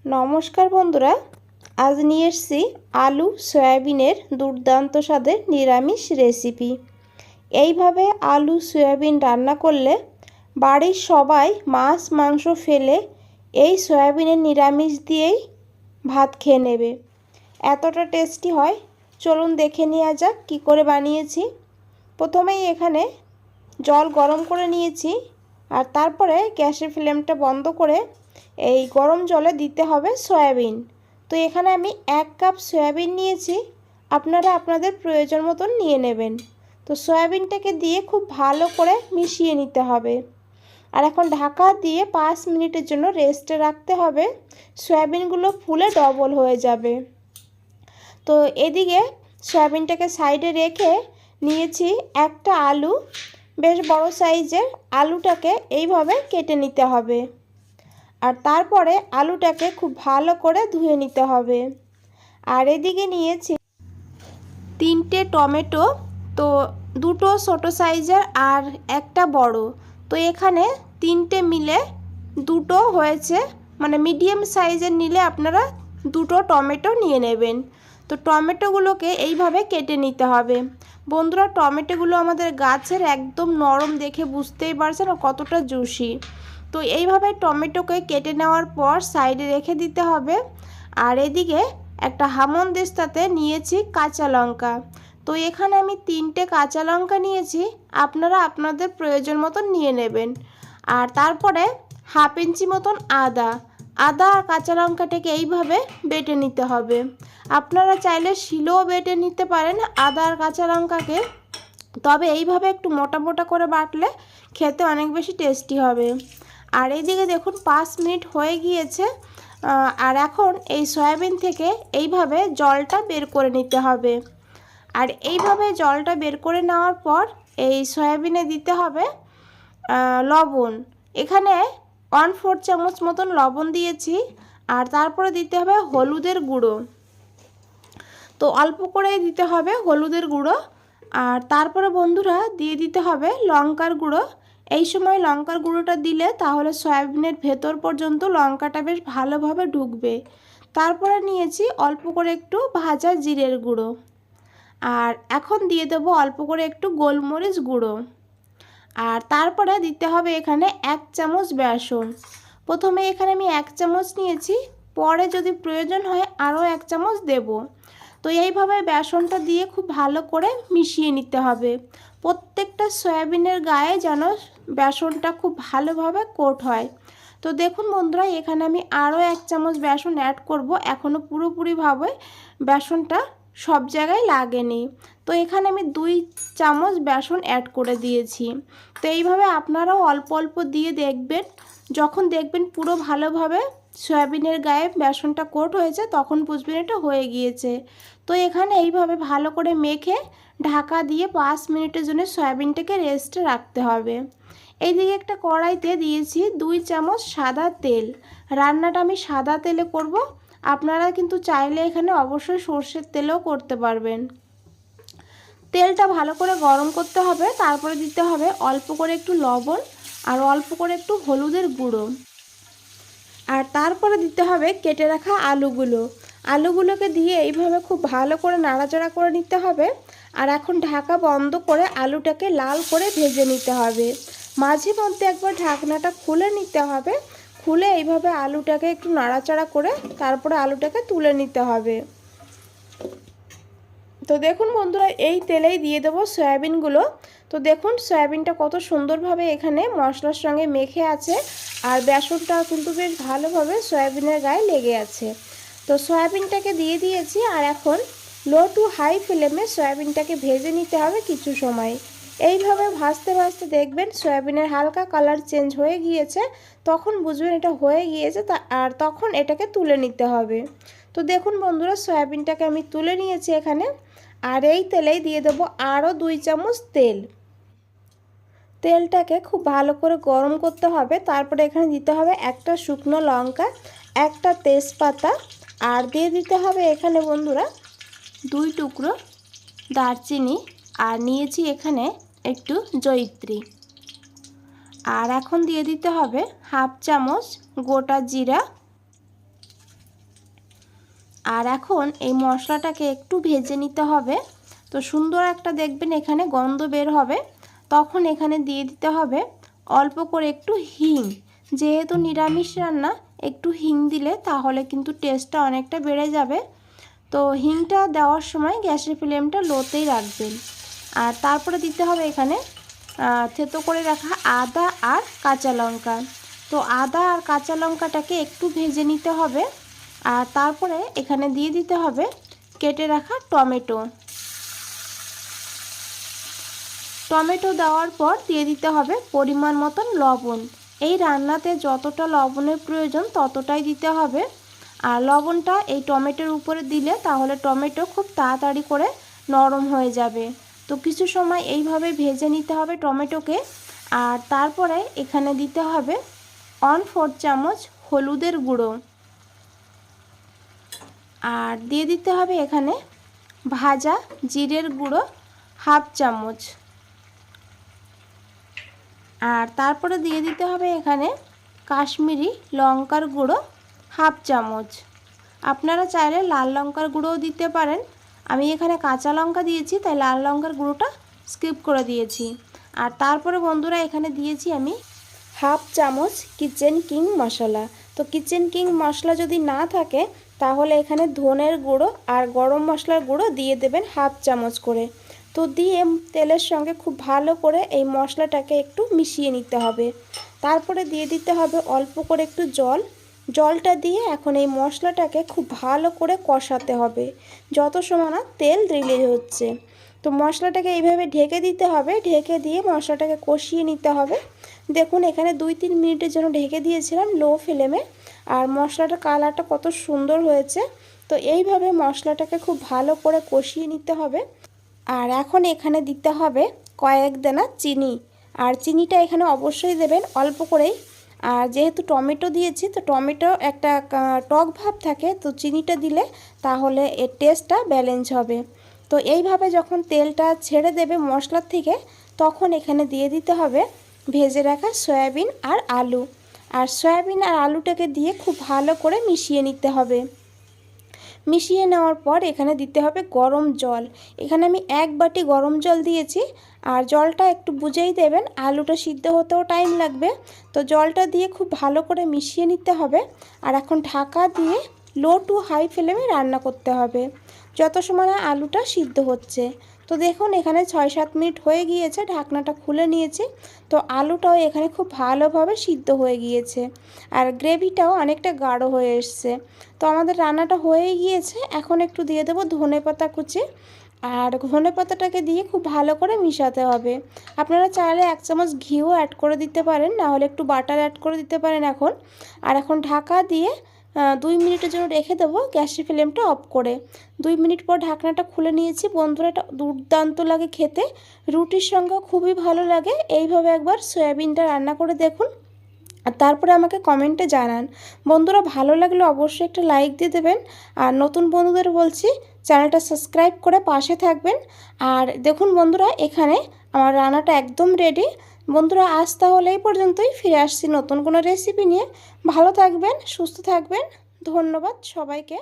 নমস্কার বন্ধুরা, আজ নিয়ে এসেছি আলু সয়াবিনের দুর্দান্ত স্বাদের নিরামিষ রেসিপি। এইভাবে আলু সয়াবিন রান্না করলে বাড়ির সবাই মাছ মাংস ফেলে এই সয়াবিনের নিরামিষ দিয়েই ভাত খেয়ে নেবে। এতটা টেস্টি হয়। চলুন দেখে নেওয়া যাক কী করে বানিয়েছি। প্রথমেই এখানে জল গরম করে নিয়েছি, আর তারপরে গ্যাসের ফ্লেমটা বন্ধ করে এই গরম জলে দিতে হবে সয়াবিন। তো এখানে আমি 1 কাপ সয়াবিন নিয়েছি, আপনারা আপনাদের প্রয়োজন মতন নিয়ে নেবেন। তো সয়াবিনটাকে দিয়ে খুব ভালো করে মিশিয়ে নিতে হবে, আর এখন ঢাকা দিয়ে 5 মিনিটের জন্য রেস্টে রাখতে হবে। সয়াবিনগুলো ফুলে ডবল হয়ে যাবে। তো এদিকে সয়াবিনটাকে সাইডে রেখে নিয়েছি একটা আলু, বেশ বড় সাইজের। আলুটাকে এইভাবে কেটে নিতে হবে, আর তারপরে আলুটাকে খুব ভালো করে ধুয়ে নিতে হবে। আর এদিকে নিয়েছি 3টে টমেটো, তো 2টো ছোটো সাইজের আর একটা বড়। তো এখানে 3টে মিলে 2টো হয়েছে, মানে মিডিয়াম সাইজের নিলে আপনারা 2টো টমেটো নিয়ে নেবেন। তো টমেটোগুলোকে এইভাবে কেটে নিতে হবে। বন্ধুরা, টমেটোগুলো আমাদের গাছের, একদম নরম, দেখে বুঝতেই পারছেন কতটা জুসি। তো এইভাবে টমেটোকে কেটে নেওয়ার পর সাইডে রেখে দিতে হবে। আর এদিকে একটা হামানদিস্তাতে নিয়েছি কাঁচা লঙ্কা। তো এখানে আমি 3টে কাঁচা লঙ্কা নিয়েছি, আপনারা আপনাদের প্রয়োজন মতন নিয়ে নেবেন। আর তারপরে 1/2 ইঞ্চি মতন আদা আর কাঁচা লঙ্কাটাকে এইভাবে বেটে নিতে হবে। আপনারা চাইলে শিলেও বেটে নিতে পারেন আদা আর কাঁচা লঙ্কাকে, তবে এইভাবে একটু মোটা মোটা করে বাটলে খেতে অনেক বেশি টেস্টি হবে। আর এইদিকে দেখুন 5 মিনিট হয়ে গিয়েছে। আর এখন এই সয়াবিন থেকে এইভাবে জলটা বের করে নিতে হবে। আর এইভাবে জলটা বের করে নেওয়ার পর এই সয়াবিনে দিতে হবে লবণ। এখানে 1/4 চামচ মতন লবণ দিয়েছি। আর তারপরে দিতে হবে হলুদের গুঁড়ো, তো অল্প করেই দিতে হবে হলুদের গুঁড়ো। আর তারপরে বন্ধুরা দিয়ে দিতে হবে লঙ্কার গুঁড়ো। এই সময় লঙ্কার গুঁড়োটা দিলে তাহলে সয়াবিনের ভেতর পর্যন্ত লঙ্কাটা বেশ ভালোভাবে ঢুকবে। তারপরে নিয়েছি অল্প করে একটু ভাজা জিরের গুঁড়ো। আর এখন দিয়ে দেবো অল্প করে একটু গোলমরিচ গুঁড়ো। আর তারপরে দিতে হবে এখানে 1 চামচ বেসন। প্রথমে এখানে আমি 1 চামচ নিয়েছি, পরে যদি প্রয়োজন হয় আরও 1 চামচ দেব। তো এইভাবে বেসনটা দিয়ে খুব ভালো করে মিশিয়ে নিতে হবে। প্রত্যেকটা সয়াবিনের গায়ে যেন বেসনটা খুব ভালোভাবে কোট হয়। তো দেখুন বন্ধুরা, এখানে আমি আরও 1 চামচ বেসন অ্যাড করব। এখনও পুরোপুরিভাবে বেসনটা সব জায়গায় লাগেনি। তো এখানে আমি 2 চামচ বেসন অ্যাড করে দিয়েছি। তো এইভাবে আপনারাও অল্প অল্প দিয়ে দেখবেন। যখন দেখবেন পুরো ভালোভাবে সয়াবিনের গায়ে বেসনটা কোট হয়েছে, তখন বুঝবেন এটা হয়ে গিয়েছে। তো এখানে এইভাবে ভালো করে মেখে ঢাকা দিয়ে 5 মিনিটের জন্য সয়াবিনটাকে রেস্টে রাখতে হবে। এইদিকে একটা কড়াইতে দিয়েছি 2 চামচ সাদা তেল। রান্নাটা আমি সাদা তেলে করব, আপনারা কিন্তু চাইলে এখানে অবশ্যই সর্ষের তেলেও করতে পারবেন। তেলটা ভালো করে গরম করতে হবে। তারপরে দিতে হবে অল্প করে একটু লবণ আর অল্প করে একটু হলুদের গুঁড়ো। আর তারপরে দিতে হবে কেটে রাখা আলুগুলোকে দিয়ে এইভাবে খুব ভালো করে নাড়াচাড়া করে নিতে হবে। আর এখন ঢাকা বন্ধ করে আলুটাকে লাল করে ভেজে নিতে হবে। মাঝে মধ্যে একবার ঢাকনাটা খুলে নিতে হবে। খুলে এইভাবে আলুটাকে একটু নাড়াচাড়া করে তারপরে আলুটাকে তুলে নিতে হবে। তো দেখুন বন্ধুরা, এই তেলেই দিয়ে দেবো সয়াবিনগুলো। তো দেখুন সয়াবিনটা কত সুন্দরভাবে এখানে মশলার সঙ্গে মেখে আছে, আর বেসনটা কিন্তু বেশ ভালোভাবে সয়াবিনের গায়ে লেগে আছে। তো সয়াবিনটাকে দিয়ে দিয়েছি, আর এখন লো টু হাই ফ্লেমে সয়াবিনটাকে ভেজে নিতে হবে কিছু সময়। এইভাবে ভাজতে ভাজতে দেখবেন সয়াবিনের হালকা কালার চেঞ্জ হয়ে গিয়েছে, তখন বুঝবেন এটা হয়ে গিয়েছে। আর তখন এটাকে তুলে নিতে হবে। তো দেখুন বন্ধুরা, সয়াবিনটাকে আমি তুলে নিয়েছি এখানে। আর এই তেলেই দিয়ে দেবো আরও 2 চামচ তেল। তেলটাকে খুব ভালো করে গরম করতে হবে। তারপরে এখানে দিতে হবে একটা শুকনো লঙ্কা, একটা তেজপাতা, আর দিয়ে দিতে হবে এখানে বন্ধুরা 2 টুকরো দারচিনি, আর নিয়েছি এখানে একটু জয়িত্রী। আর এখন দিয়ে দিতে হবে 1/2 চামচ গোটা জিরা, আর এখন এই মশলাটাকে একটু ভেজে নিতে হবে। তো সুন্দর একটা দেখবেন এখানে গন্ধ বের হবে, তখন এখানে দিয়ে দিতে হবে অল্প করে একটু হিং। যেহেতু নিরামিষ রান্না, একটু হিং দিলে তাহলে কিন্তু টেস্টটা অনেকটা বেড়ে যাবে। তো হিংটা দেওয়ার সময় গ্যাসের ফ্লেমটা লোতেই রাখবেন। আর তারপরে দিতে হবে এখানে থেতো করে রাখা আদা আর কাঁচা লঙ্কা। তো আদা আর কাঁচা লঙ্কাটাকে একটু ভেজে নিতে হবে। আর তারপরে এখানে দিয়ে দিতে হবে কেটে রাখা টমেটো। টমেটো দেওয়ার পর দিয়ে দিতে হবে পরিমাণ মতন লবণ। এই রান্নাতে যতটা লবণের প্রয়োজন ততটাই দিতে হবে। আর লবণটা এই টমেটোর উপরে দিলে তাহলে টমেটো খুব তাড়াতাড়ি করে নরম হয়ে যাবে। তো কিছু সময় এইভাবে ভেজে নিতে হবে টমেটোকে। আর তারপরে এখানে দিতে হবে 1/4 চামচ হলুদের গুঁড়ো। আর দিয়ে দিতে হবে এখানে ভাজা জিরের গুঁড়ো 1/2 চামচ। আর তারপরে দিয়ে দিতে হবে এখানে কাশ্মীরি লঙ্কার গুঁড়ো 1/2 চামচ। আপনারা চাইলে লাল লঙ্কার গুঁড়োও দিতে পারেন। আমি এখানে কাঁচা লঙ্কা দিয়েছি, তাই লাল লঙ্কার গুঁড়োটা স্কিপ করে দিয়েছি। আর তারপরে বন্ধুরা এখানে দিয়েছি আমি 1/2 চামচ কিচেন কিং মশলা। তো কিচেন কিং মশলা যদি না থাকে তাহলে এখানে ধনের গুঁড়ো আর গরম মশলার গুঁড়ো দিয়ে দেবেন 1/2 চামচ করে। তো দিয়ে তেলের সঙ্গে খুব ভালো করে এই মশলাটাকে একটু মিশিয়ে নিতে হবে। তারপরে দিয়ে দিতে হবে অল্প করে একটু জল। জলটা দিয়ে এখন এই মশলাটাকে খুব ভালো করে কষাতে হবে যত সময় না তেল রিলিজ হচ্ছে। তো মশলাটাকে এইভাবে ঢেকে দিতে হবে, ঢেকে দিয়ে মশলাটাকে কষিয়ে নিতে হবে। দেখুন এখানে 2-3 মিনিটের জন্য ঢেকে দিয়েছিলাম লো ফ্লেমে, আর মশলাটার কালারটা কত সুন্দর হয়েছে। তো এইভাবে মশলাটাকে খুব ভালো করে কষিয়ে নিতে হবে। আর এখন এখানে দিতে হবে কয়েক দানা চিনি। আর চিনিটা এখানে অবশ্যই দেবেন অল্প করেই। আর যেহেতু টমেটো দিয়েছি, তো টমেটো একটা টক ভাব থাকে, তো চিনিটা দিলে তাহলে এর টেস্টটা ব্যালেন্স হবে। তো এইভাবে যখন তেলটা ছেড়ে দেবে মশলার থেকে, তখন এখানে দিয়ে দিতে হবে ভেজে রাখা সয়াবিন আর আলু। আর সয়াবিন আর আলুটাকে দিয়ে খুব ভালো করে মিশিয়ে নিতে হবে। মিশিয়ে নেওয়ার পর এখানে দিতে হবে গরম জল। এখানে আমি 1 বাটি গরম জল দিয়েছি। আর জলটা একটু বুঝেই দেবেন, আলুটা সিদ্ধ হতেও টাইম লাগবে। তো জলটা দিয়ে খুব ভালো করে মিশিয়ে নিতে হবে। আর এখন ঢাকা দিয়ে লো টু হাই ফ্লেমে রান্না করতে হবে যত সময় না আলুটা সিদ্ধ হচ্ছে। তো দেখুন এখানে 6-7 মিনিট হয়ে গিয়েছে, ঢাকনাটা খুলে নিয়েছি। তো আলুটাও এখানে খুব ভালোভাবে সিদ্ধ হয়ে গিয়েছে, আর গ্রেভিটাও অনেকটা গাঢ় হয়ে এসছে। তো আমাদের রান্নাটা হয়েই গিয়েছে। এখন একটু দিয়ে দেবো ধনেপাতা কুচি। আর ধনেপাতাটাকে দিয়ে খুব ভালো করে মিশাতে হবে। আপনারা চাইলে 1 চামচ ঘিও অ্যাড করে দিতে পারেন, নাহলে একটু বাটার অ্যাড করে দিতে পারেন এখন। আর এখন ঢাকা দিয়ে 2 মিনিটের জন্য রেখে দেবো গ্যাসের ফ্লেমটা অফ করে। 2 মিনিট পর ঢাকনাটা খুলে নিয়েছি। বন্ধুরা এটা দুর্দান্ত লাগে খেতে, রুটির সঙ্গেও খুবই ভালো লাগে। এইভাবে একবার সয়াবিনটা রান্না করে দেখুন, আর তারপরে আমাকে কমেন্টে জানান। বন্ধুরা ভালো লাগলে অবশ্যই একটা লাইক দিয়ে দেবেন। আর নতুন বন্ধুদের বলছি চ্যানেলটা সাবস্ক্রাইব করে পাশে থাকবেন। আর দেখুন বন্ধুরা এখানে আমার রান্নাটা একদম রেডি। বন্ধুরা আজ তাহলে এই পর্যন্তই, ফিরে আসছি নতুন কোনো রেসিপি নিয়ে। ভালো থাকবেন, সুস্থ থাকবেন। ধন্যবাদ সবাইকে।